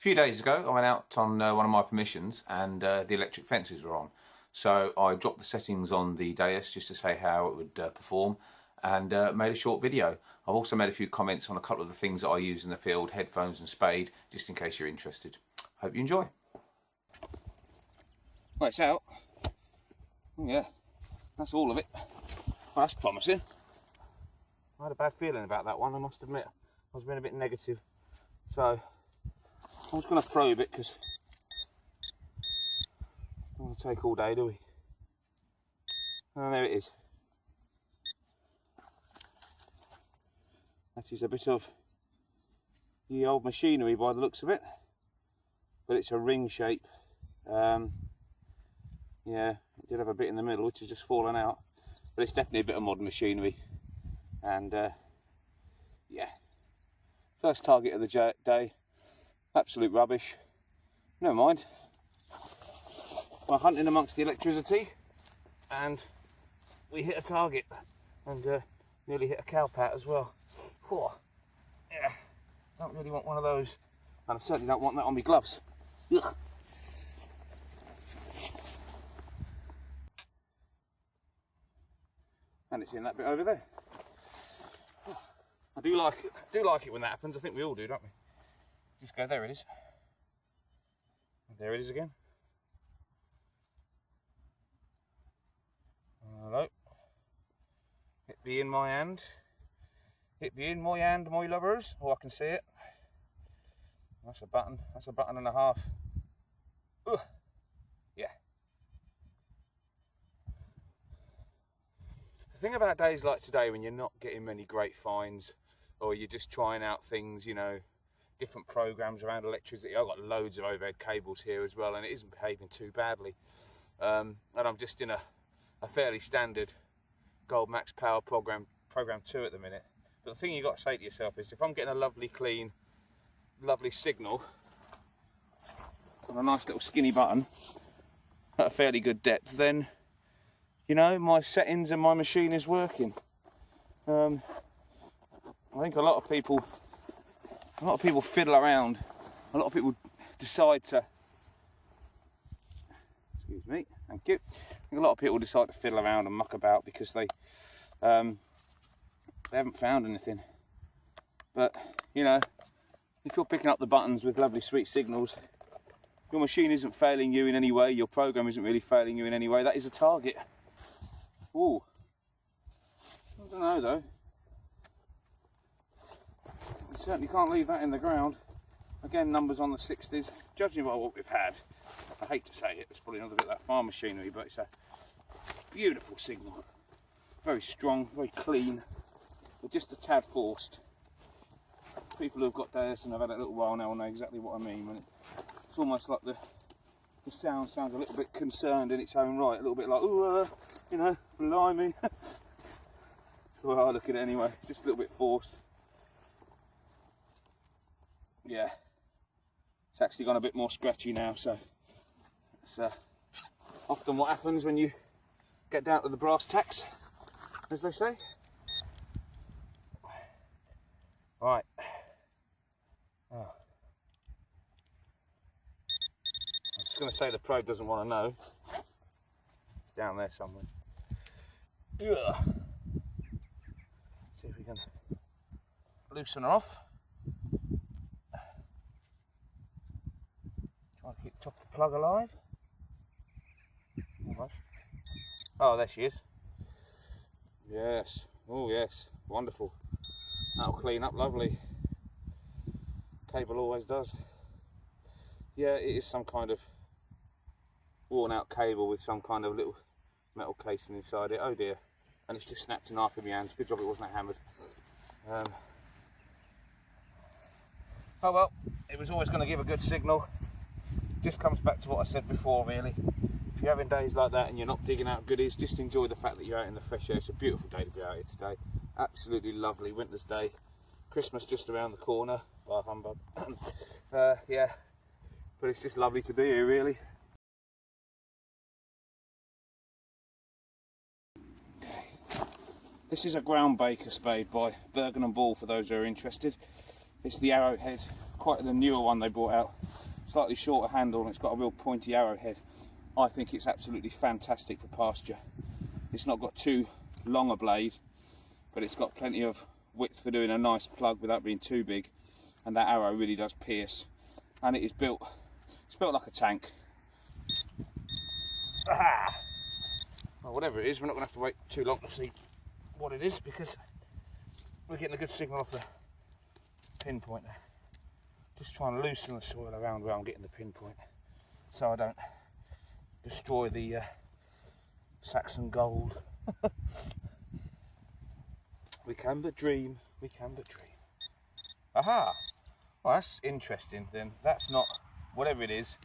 few days ago I went out on one of my permissions and the electric fences were on. So I dropped the settings on the Deus just to say how it would perform and made a short video. I've also made a few comments on a couple of the things that I use in the field, headphones and spade, just in case you're interested. Hope you enjoy. Well, it's out. Oh, yeah, that's all of it. Well, that's promising. I had a bad feeling about that one, I must admit. I was being a bit negative. So I'm just going to probe it because I don't want to take all day, do we? Oh, there it is. That is a bit of the old machinery by the looks of it, but it's a ring shape. Yeah, it did have a bit in the middle which has just fallen out, but it's definitely a bit of modern machinery. And yeah, first target of the day. Absolute rubbish. Never mind. We're hunting amongst the electricity and we hit a target and nearly hit a cow pat as well. Whew. Yeah, don't really want one of those, and I certainly don't want that on my gloves. Ugh. And it's in that bit over there. I do like it when that happens. I think we all do, don't we? Just go, there it is. There it is again. Hello. It be in my hand. It be in my hand, my lovers. Oh, I can see it. That's a button. That's a button and a half. Ugh. Yeah. The thing about days like today when you're not getting many great finds, or you're just trying out things, you know, different programs around electricity. I've got loads of overhead cables here as well, and it isn't behaving too badly. And I'm just in a fairly standard Gold Max Power program 2 at the minute. But the thing you've got to say to yourself is, if I'm getting a lovely clean, lovely signal on a nice little skinny button at a fairly good depth, then, you know, my settings and my machine is working. I think a lot of people fiddle around. A lot of people decide to, excuse me, thank you. I think a lot of people decide to fiddle around and muck about because they haven't found anything. But, you know, if you're picking up the buttons with lovely sweet signals, your machine isn't failing you in any way, your program isn't really failing you in any way, that is a target. Ooh. I don't know though. You certainly can't leave that in the ground. Again, numbers on the 60s. Judging by what we've had, I hate to say it, it's probably another bit of that farm machinery, but it's a beautiful signal. Very strong, very clean, but just a tad forced. People who've got Deus and have had it a little while now will know exactly what I mean. When it's almost like the sound sounds a little bit concerned in its own right, a little bit like, ooh, you know, blimey. That's the way I look at it anyway, it's just a little bit forced. Yeah, it's actually gone a bit more scratchy now, so it's often what happens when you get down to the brass tacks, as they say. Right. Oh. I was just going to say the probe doesn't want to know. It's down there somewhere. Ugh. See if we can loosen her off. Try to keep the top of the plug alive. Almost. Oh, there she is. Yes. Oh, yes. Wonderful. That'll clean up lovely. Cable always does. Yeah, it is some kind of worn out cable with some kind of little metal casing inside it. Oh dear. And it's just snapped in half in my hands. Good job it wasn't hammered. Oh well, it was always going to give a good signal. Just comes back to what I said before, really. If you're having days like that and you're not digging out goodies, just enjoy the fact that you're out in the fresh air. It's a beautiful day to be out here today. Absolutely lovely winter's day. Christmas just around the corner. Bah humbug. Yeah, but it's just lovely to be here, really. This is a ground baker spade by Bergen and Ball, for those who are interested. It's the Arrowhead quite the newer one they brought out. Slightly shorter handle and it's got a real pointy arrowhead. I think it's absolutely fantastic for pasture. It's not got too long a blade, but it's got plenty of width for doing a nice plug without being too big, and that arrow really does pierce, and it's built like a tank. Well, whatever it is, we're not going to have to wait too long to see what it is, because we're getting a good signal off the pinpoint there. Just trying to loosen the soil around where I'm getting the pinpoint so I don't destroy the Saxon gold. We can but dream, we can but dream. Aha! Well, that's interesting then. That's not, whatever it is,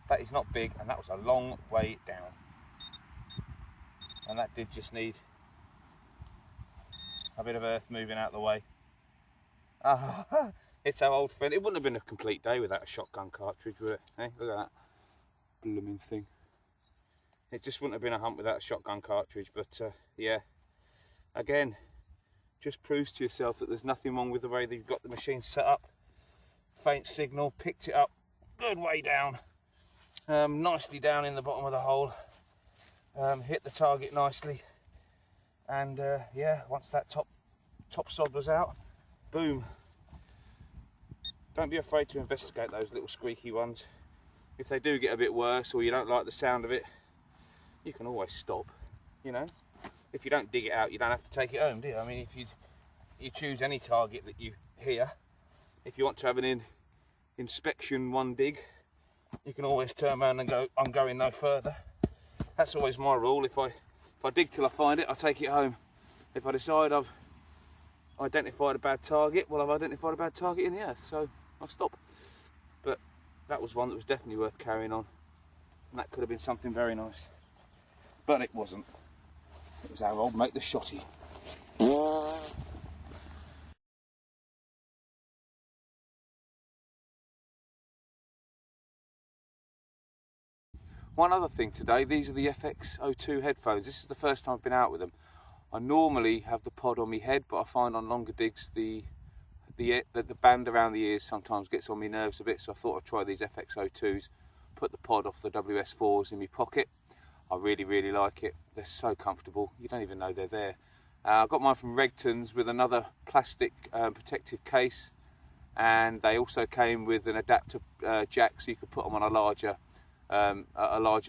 that is not big, and that was a long way down. And that did just need a bit of earth moving out of the way. Ah, it's our old friend. It wouldn't have been a complete day without a shotgun cartridge, would it? Hey, look at that blooming thing. It just wouldn't have been a hunt without a shotgun cartridge, but yeah, again, just proves to yourself that there's nothing wrong with the way that you've got the machine set up. Faint signal, picked it up, good way down, nicely down in the bottom of the hole, hit the target nicely, and yeah, once that top sod was out, boom. Don't be afraid to investigate those little squeaky ones. If they do get a bit worse or you don't like the sound of it, you can always stop, you know. If you don't dig it out, you don't have to take it home, do you? I mean, if you choose any target that you hear, if you want to have an inspection one dig, you can always turn around and go, I'm going no further. That's always my rule. If I dig till I find it, I take it home. If I decide I've identified a bad target, well, I've identified a bad target in the earth, so I'll stop. But that was one that was definitely worth carrying on, and that could have been something very nice. But it wasn't. It was our old mate, the shotty. One other thing today, these are the FX02 headphones. This is the first time I've been out with them. I normally have the pod on my head, but I find on longer digs the band around the ears sometimes gets on my nerves a bit, so I thought I'd try these FX02s, put the pod off the WS4s in my pocket. I really like it. They're so comfortable, you don't even know they're there. I got mine from Regton's with another plastic protective case, and they also came with an adapter jack, so you could put them on a larger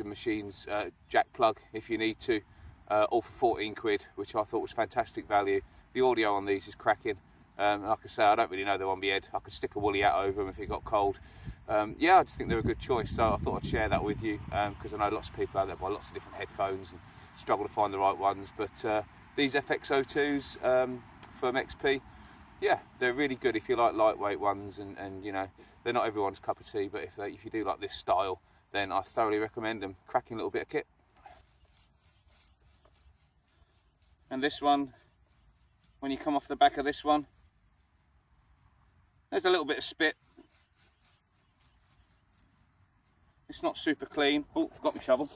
machine's jack plug if you need to, all for 14 quid, which I thought was fantastic value. The audio on these is cracking. Like I say, I don't really know them on my head. I could stick a woolly hat over them if it got cold. Yeah, I just think they're a good choice, so I thought I'd share that with you, because I know lots of people out there buy lots of different headphones and struggle to find the right ones, but these FX02s from XP, yeah, they're really good if you like lightweight ones, and you know, they're not everyone's cup of tea, but if you do like this style, then I thoroughly recommend them. Cracking little bit of kit. And this one, when you come off the back of this one, there's a little bit of spit. It's not super clean. Oh, forgot my shovel.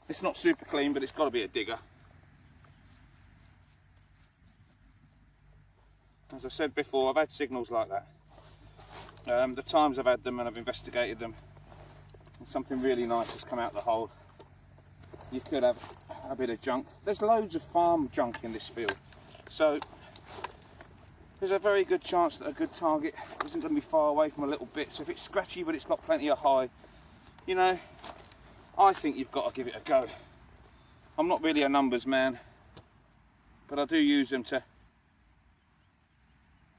It's not super clean, but it's got to be a digger. As I said before, I've had signals like that. The times I've had them and I've investigated them, and something really nice has come out the hole. You could have a bit of junk. There's loads of farm junk in this field, so there's a very good chance that a good target isn't going to be far away from a little bit. So if it's scratchy but it's got plenty of high, you know, I think you've got to give it a go. I'm not really a numbers man, but I do use them to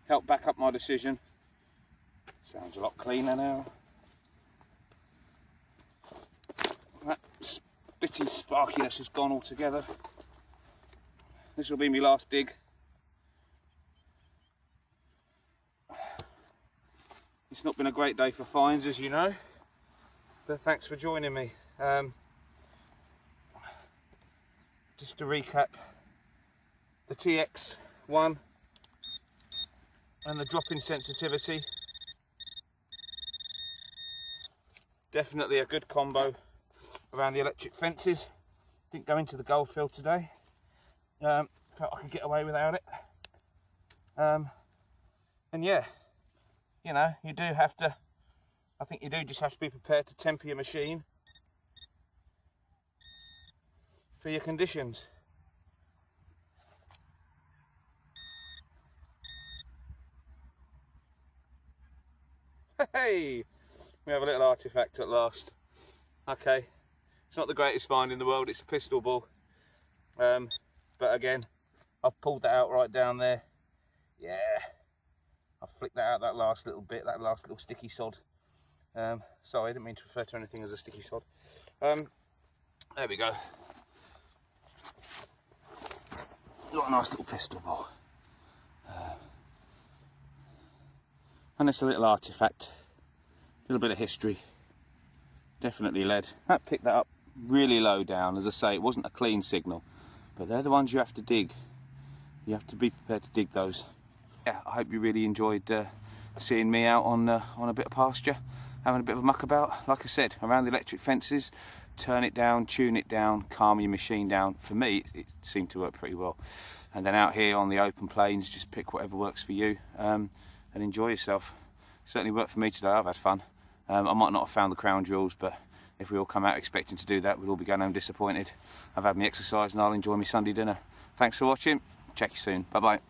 help back up my decision. Sounds a lot cleaner now. That spitty sparkiness has gone altogether. This will be my last dig. It's not been a great day for finds, as you know, but thanks for joining me. Just to recap, the TX1 and the drop-in sensitivity, definitely a good combo around the electric fences. Didn't go into the goldfield today, felt I could get away without it, and yeah, you know, you do have to, I think you do just have to be prepared to temper your machine for your conditions. Hey, we have a little artifact at last. Okay, it's not the greatest find in the world, it's a pistol ball. But again, I've pulled that out right down there. Yeah, I've flicked that out, that last little bit, that last little sticky sod. Sorry, I didn't mean to refer to anything as a sticky sod. There we go. Got a nice little pistol ball. And it's a little artifact. A little bit of history. Definitely lead. That picked that up really low down. As I say, it wasn't a clean signal. But they're the ones you have to dig. You have to be prepared to dig those. Yeah, I hope you really enjoyed seeing me out on a bit of pasture, having a bit of a muck about. Like I said, around the electric fences, turn it down, tune it down, calm your machine down. For me, it seemed to work pretty well. And then out here on the open plains, just pick whatever works for you and enjoy yourself. Certainly worked for me today. I've had fun. I might not have found the crown jewels, but if we all come out expecting to do that, we'll all be going home disappointed. I've had my exercise and I'll enjoy my Sunday dinner. Thanks for watching. Check you soon. Bye bye.